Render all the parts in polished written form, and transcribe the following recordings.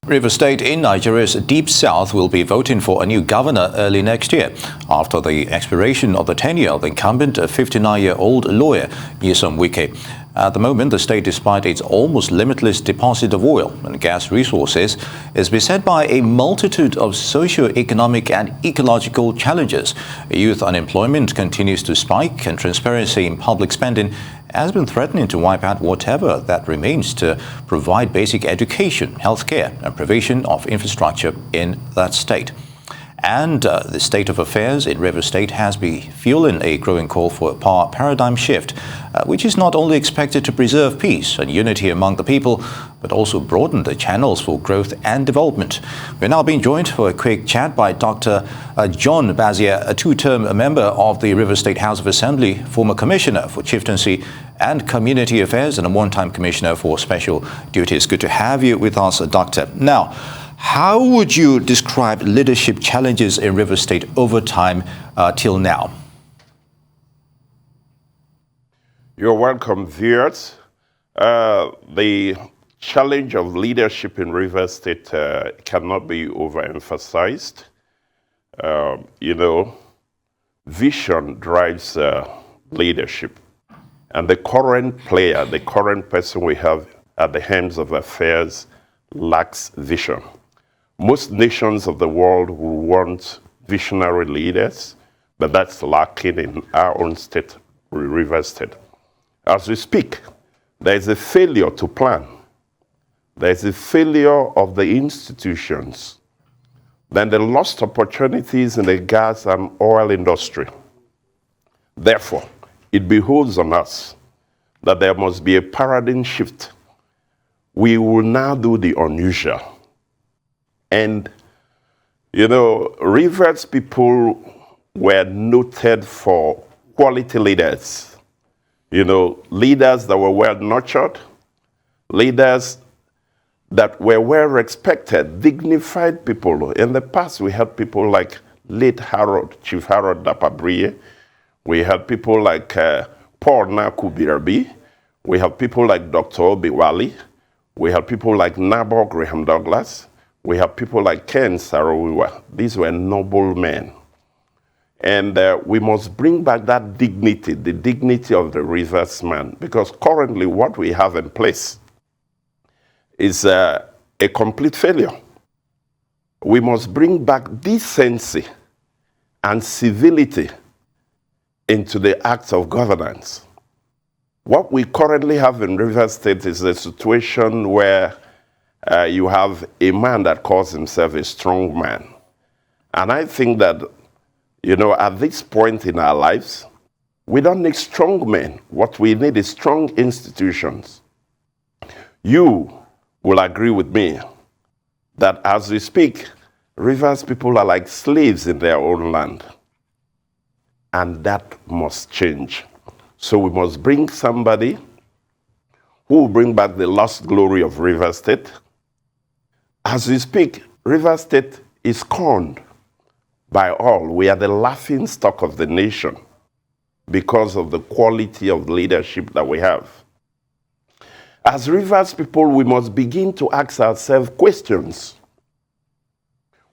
Rivers State in Nigeria's deep south will be voting for a new governor early next year after the expiration of the tenure of the incumbent 59-year-old lawyer Nyesom Wike. At the moment, the state, despite its almost limitless deposit of oil and gas resources, is beset by a multitude of socio-economic and ecological challenges. Youth unemployment continues to spike, and transparency in public spending has been threatening to wipe out whatever that remains to provide basic education, healthcare, and provision of infrastructure in that state. And the state of affairs in Rivers State has been fueling a growing call for a power paradigm shift, which is not only expected to preserve peace and unity among the people, but also broaden the channels for growth and development. We're now being joined for a quick chat by Dr. John Bazia, a two-term member of the Rivers State House of Assembly, former Commissioner for Chieftaincy and Community Affairs, and a one-time Commissioner for Special Duties. Good to have you with us, Doctor. Now, how would you describe leadership challenges in Rivers State over time till now? You're welcome, viewers. The challenge of leadership in Rivers State cannot be overemphasized. Vision drives leadership. And the current player, the current person we have at the helms of affairs lacks vision. Most nations of the world will want visionary leaders, but that's lacking in our own state, Rivers State. As we speak, there is a failure to plan. There is a failure of the institutions. Then the lost opportunities in the gas and oil industry. Therefore, it behooves on us that there must be a paradigm shift. We will now do the unusual. And, Rivers people were noted for quality leaders. Leaders that were well nurtured, leaders that were well respected, dignified people. In the past, we had people like late Chief Harold Dapabriye. We had people like Paul Nakubirabi. We have people like Dr. Obiwali. We have people like Nabor Graham Douglas. We have people like Ken Saro-Wiwa. These were noble men. And we must bring back that dignity, the dignity of the Rivers man, because currently what we have in place is a complete failure. We must bring back decency and civility into the acts of governance. What we currently have in Rivers State is a situation where you have a man that calls himself a strong man. And I think that, at this point in our lives, we don't need strong men. What we need is strong institutions. You will agree with me that as we speak, Rivers people are like slaves in their own land. And that must change. So we must bring somebody who will bring back the lost glory of Rivers State. As we speak, Rivers State is scorned by all. We are the laughing stock of the nation because of the quality of leadership that we have. As Rivers people, we must begin to ask ourselves questions.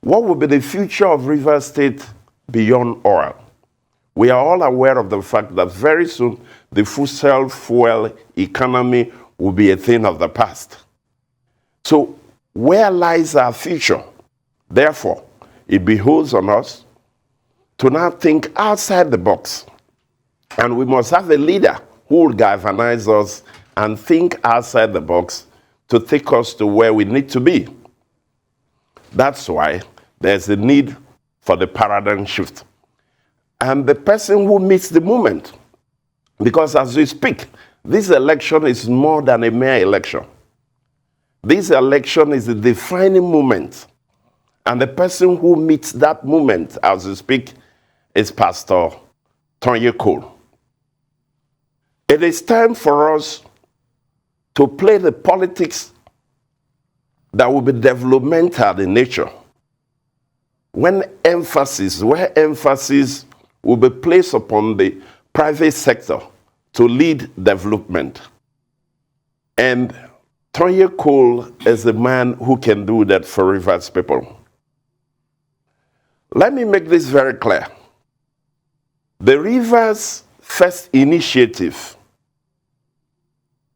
What will be the future of Rivers State beyond oil? We are all aware of the fact that very soon the fossil fuel economy will be a thing of the past. So where lies our future? Therefore, it behooves on us to now think outside the box. And we must have a leader who will galvanize us and think outside the box to take us to where we need to be. That's why there's a need for the paradigm shift. And the person who meets the moment. Because as we speak, this election is more than a mere election. This election is a defining moment. And the person who meets that moment, as we speak, is Pastor Tonye Cole. It is time for us to play the politics that will be developmental in nature. Where emphasis will be placed upon the private sector to lead development. And Tony Cole is the man who can do that for Rivers people. Let me make this very clear. The Rivers First Initiative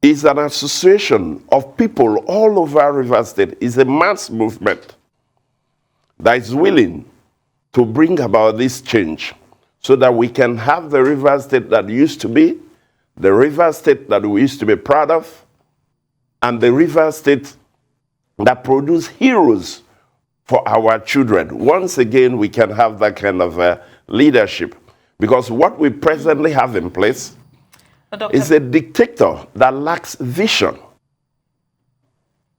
is an association of people all over Rivers State. It's a mass movement that is willing to bring about this change so that we can have the Rivers State that used to be, the Rivers State that we used to be proud of, and the Rivers State that produce heroes for our children. Once again, we can have that kind of leadership. Because what we presently have in place is a dictator that lacks vision.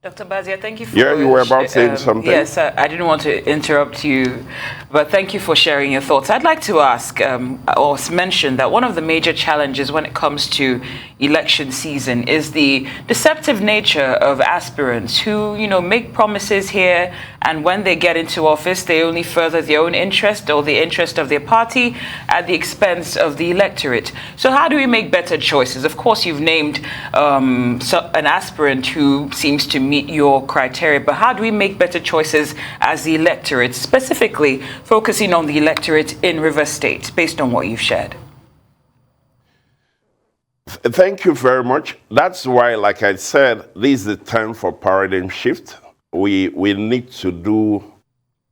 Dr. Bazia, thank you for... Yeah, you were about saying something. Yes, I didn't want to interrupt you, but thank you for sharing your thoughts. I'd like to ask or mention that one of the major challenges when it comes to election season is the deceptive nature of aspirants who, make promises here, and when they get into office, they only further their own interest or the interest of their party at the expense of the electorate. So how do we make better choices? Of course, you've named an aspirant who seems to meet your criteria, but how do we make better choices as the electorate, specifically focusing on the electorate in Rivers State, based on what you've shared? Thank you very much. That's why, like I said, this is the time for paradigm shift. We need to do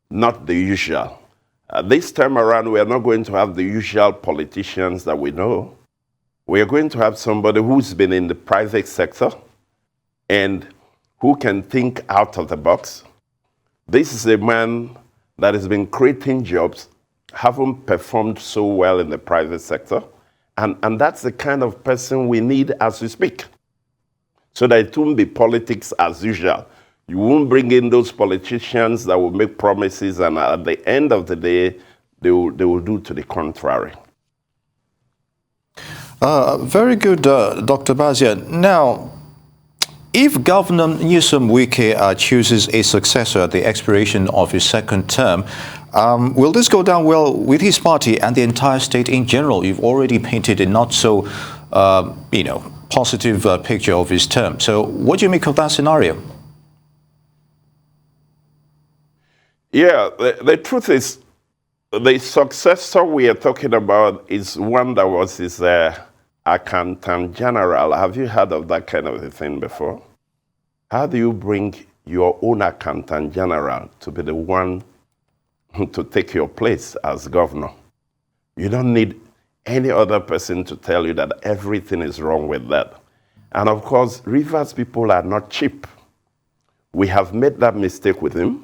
not the usual. This time around, we are not going to have the usual politicians that we know. We are going to have somebody who's been in the private sector and who can think out of the box. This is a man that has been creating jobs, haven't performed so well in the private sector, and that's the kind of person we need as we speak, so that it won't be politics as usual. You won't bring in those politicians that will make promises, and at the end of the day, they will do to the contrary. Very good, Dr. Bazia. Now, if Governor Nyesom Wike chooses a successor at the expiration of his second term, will this go down well with his party and the entire state in general? You've already painted a not so, positive picture of his term. So what do you make of that scenario? Yeah, the truth is, the successor we are talking about is one that was his accountant general. Have you heard of that kind of a thing before? How do you bring your own accountant general to be the one to take your place as governor? You don't need any other person to tell you that everything is wrong with that. And of course, Rivers people are not cheap. We have made that mistake with him.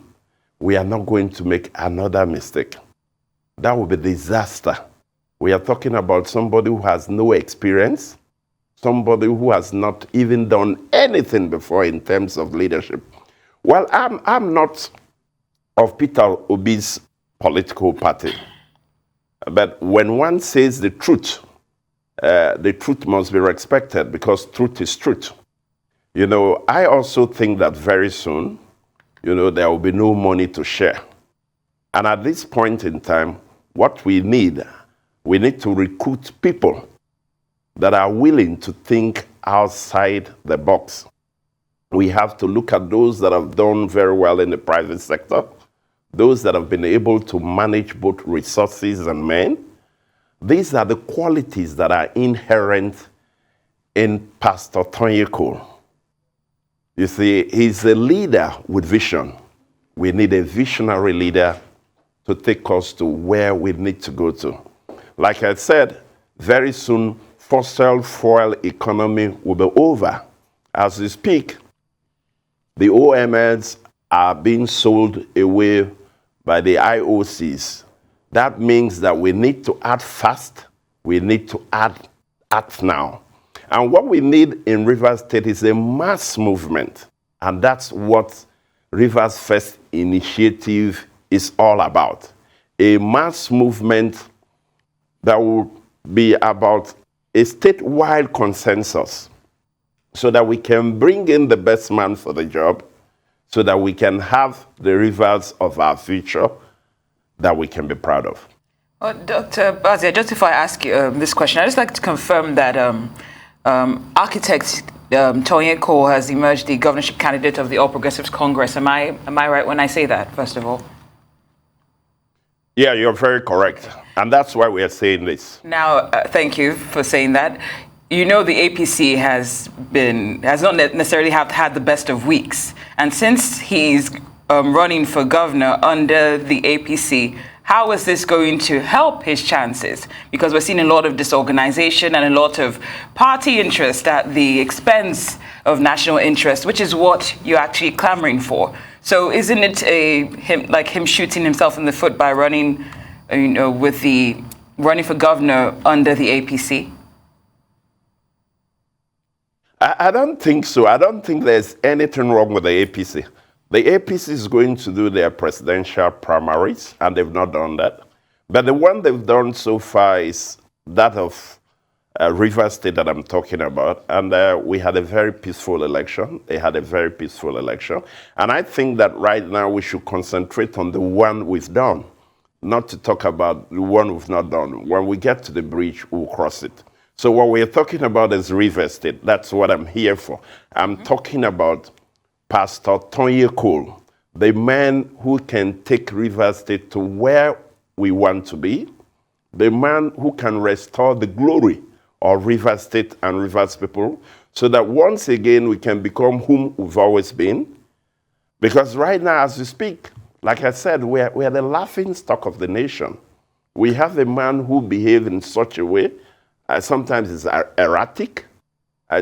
We are not going to make another mistake. That would be disaster. We are talking about somebody who has no experience, somebody who has not even done anything before in terms of leadership. Well, I'm not of Peter Obi's political party. But when one says the truth must be respected, because truth is truth. I also think that very soon, there will be no money to share. And at this point in time, what we need to recruit people that are willing to think outside the box. We have to look at those that have done very well in the private sector, those that have been able to manage both resources and men. These are the qualities that are inherent in Pastor Tony Cole. You see, he's a leader with vision. We need a visionary leader to take us to where we need to go to. Like I said, very soon, fossil fuel economy will be over. As we speak, the OMLs are being sold away by the IOCs. That means that we need to act fast. We need to act now. And what we need in Rivers State is a mass movement. And that's what Rivers First Initiative is all about. A mass movement that will be about a statewide consensus so that we can bring in the best man for the job, so that we can have the rivers of our future that we can be proud of. Well, Dr. Bazia, just if I ask you this question, I'd just like to confirm that architects Tonye Cole has emerged the governorship candidate of the All Progressives Congress. Am I right when I say that, first of all? Yeah, you're very correct. And that's why we are saying this. Now, thank you for saying that. You know, the APC has not necessarily had the best of weeks. And since he's running for governor under the APC, how is this going to help his chances? Because we're seeing a lot of disorganization and a lot of party interest at the expense of national interest, which is what you're actually clamoring for. So isn't it him shooting himself in the foot by running, running for governor under the APC? I don't think so. I don't think there's anything wrong with the APC. The APC is going to do their presidential primaries, and they've not done that. But the one they've done so far is that of Rivers State that I'm talking about. And we had a very peaceful election. They had a very peaceful election. And I think that right now we should concentrate on the one we've done, not to talk about the one we've not done. When we get to the bridge, we'll cross it. So what we're talking about is Rivers State. That's what I'm here for. I'm talking about Pastor Tonye Cole, the man who can take Rivers State to where we want to be, the man who can restore the glory of Rivers State and Rivers people, so that once again we can become whom we've always been. Because right now, as we speak, like I said, we are the laughing stock of the nation. We have a man who behaves in such a way, sometimes he's erratic,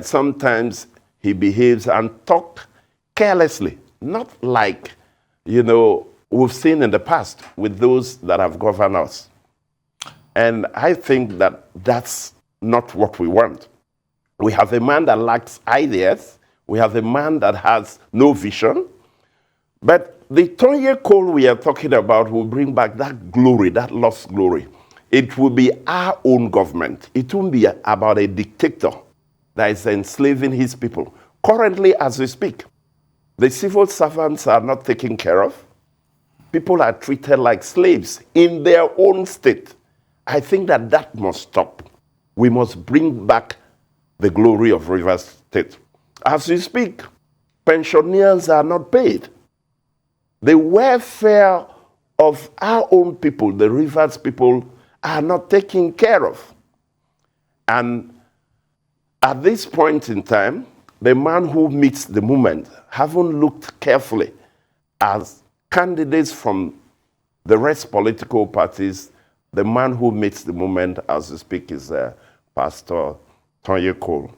sometimes he behaves and talks carelessly, not like, we've seen in the past with those that have governed us. And I think that that's not what we want. We have a man that lacks ideas. We have a man that has no vision. But the Tonye Cole we are talking about will bring back that glory, that lost glory. It will be our own government. It won't be about a dictator that is enslaving his people. Currently, as we speak, the civil servants are not taken care of. People are treated like slaves in their own state. I think that must stop. We must bring back the glory of Rivers State. As we speak, pensioners are not paid. The welfare of our own people, the Rivers people, are not taken care of. And at this point in time, the man who meets the movement haven't looked carefully as candidates from the rest political parties. The man who meets the movement as we speak is Pastor Tonye Cole.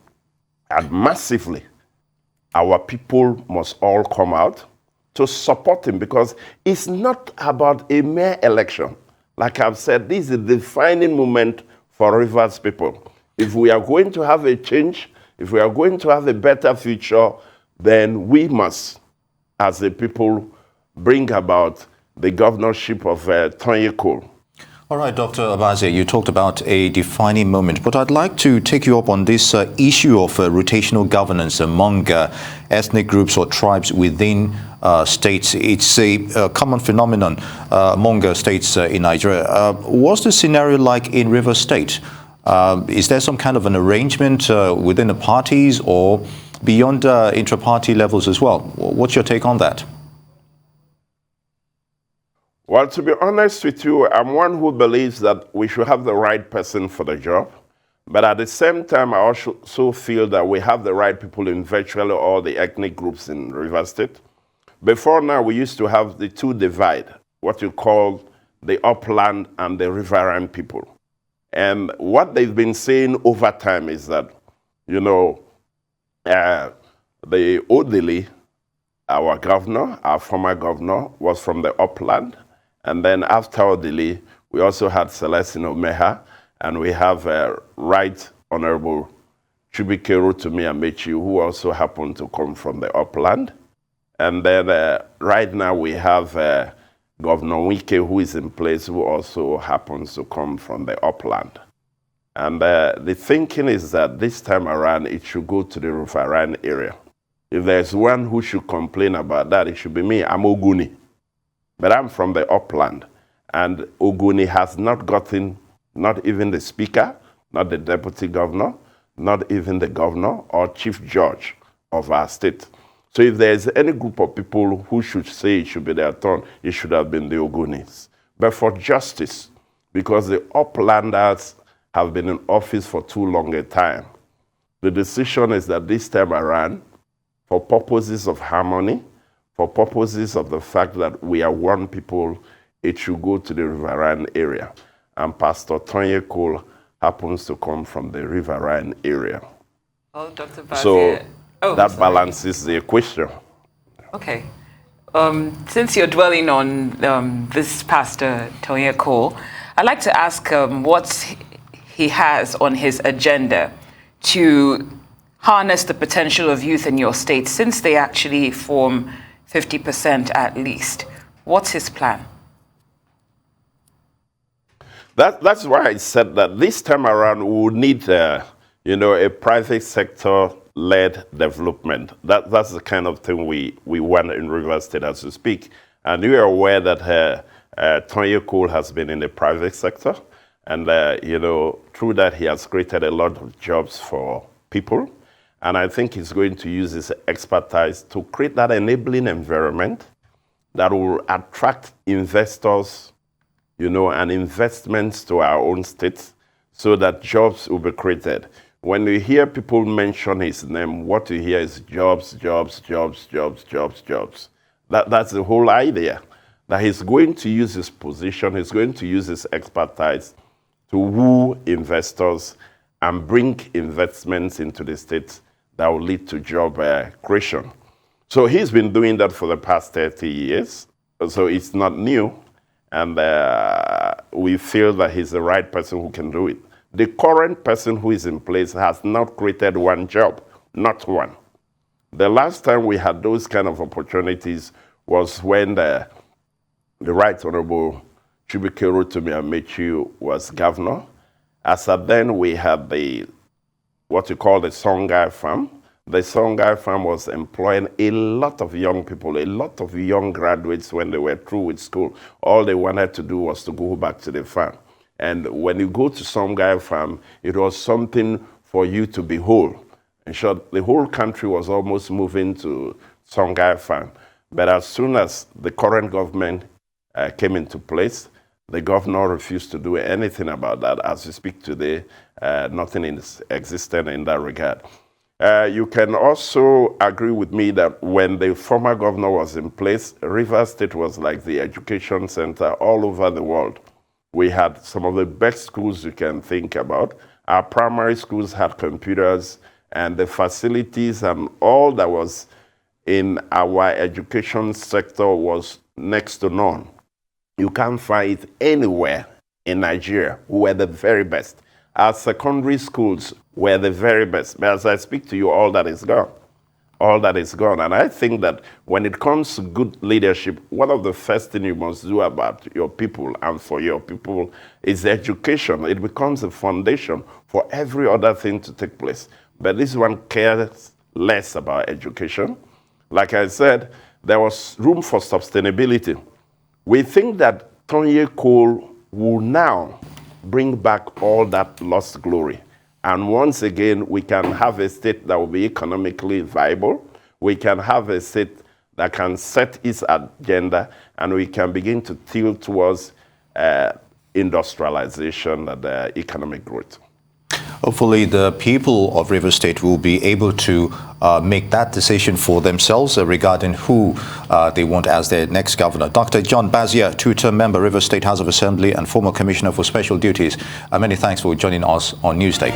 And massively, our people must all come out to support him, because it's not about a mere election. Like I've said, this is a defining moment for Rivers people. If we are going to have a change, if we are going to have a better future, then we must, as a people, bring about the governorship of Tonye Cole. All right, Dr. Bazia, you talked about a defining moment, but I'd like to take you up on this issue of rotational governance among ethnic groups or tribes within states. It's a common phenomenon among states in Nigeria. What's the scenario like in Rivers State? Is there some kind of an arrangement within the parties or beyond intra-party levels as well? What's your take on that? Well, to be honest with you, I'm one who believes that we should have the right person for the job. But at the same time, I also feel that we have the right people in virtually all the ethnic groups in Rivers State. Before now, we used to have the two divide, what you call the upland and the riverine people. And what they've been saying over time is that, the Odili, our governor, our former governor, was from the upland. And then after Odili, we also had Celestine Omeha, and we have Right Honorable Chibike Rotumi Amechi, who also happened to come from the upland. And then right now we have Governor Wike, who is in place, who also happens to come from the upland. And the thinking is that this time around, it should go to the riverine area. If there's one who should complain about that, it should be me. I'm Oguni. But I'm from the upland. And Oguni has not gotten, not even the speaker, not the deputy governor, not even the governor or chief judge of our state. So if there's any group of people who should say it should be their turn, it should have been the Ogunis. But for justice, because the uplanders have been in office for too long a time, the decision is that this time around, for purposes of harmony, for purposes of the fact that we are one people, it should go to the Riverine area. And Pastor Tonye Cole happens to come from the Riverine area. Oh, Dr. Bazia. So that balances the equation. Okay. Since you're dwelling on this Pastor Tonye Cole, I'd like to ask what he has on his agenda to harness the potential of youth in your state, since they actually form 50% at least. What's his plan? That's why I said that this time around we will need, a private sector-led development. That's the kind of thing we want in Rivers State as we speak. And you are aware that Tonye Cole has been in the private sector, and through that he has created a lot of jobs for people. And I think he's going to use his expertise to create that enabling environment that will attract investors, and investments to our own states, so that jobs will be created. When you hear people mention his name, what you hear is jobs, jobs, jobs, jobs, jobs, jobs. That's the whole idea, that he's going to use his position, he's going to use his expertise to woo investors and bring investments into the states that will lead to job creation. So he's been doing that for the past 30 years, so it's not new. And we feel that he's the right person who can do it. The current person who is in place has not created one job, not one. The last time we had those kind of opportunities was when the Right Honorable Chibuike Rotimi Amechi was governor. As at then, we had what you call the Songhai Farm. The Songhai Farm was employing a lot of young people, a lot of young graduates when they were through with school. All they wanted to do was to go back to the farm. And when you go to Songhai Farm, it was something for you to behold. In short, the whole country was almost moving to Songhai Farm. But as soon as the current government came into place, the governor refused to do anything about that. As we speak today, nothing is existent in that regard. You can also agree with me that when the former governor was in place, Rivers State was like the education center all over the world. We had some of the best schools you can think about. Our primary schools had computers, and the facilities and all that was in our education sector was next to none. You can't find it anywhere in Nigeria. We were the very best. Our secondary schools were the very best. But as I speak to you, all that is gone. All that is gone. And I think that when it comes to good leadership, one of the first things you must do about your people and for your people is education. It becomes a foundation for every other thing to take place. But this one cares less about education. Like I said, there was room for sustainability. We think that Tonye Cole will now bring back all that lost glory. And once again, we can have a state that will be economically viable. We can have a state that can set its agenda, and we can begin to tilt towards industrialization and economic growth. Hopefully the people of Rivers State will be able to make that decision for themselves regarding who they want as their next governor. Dr. John Bazia, two-term member, Rivers State House of Assembly and former Commissioner for Special Duties. Many thanks for joining us on Newsday.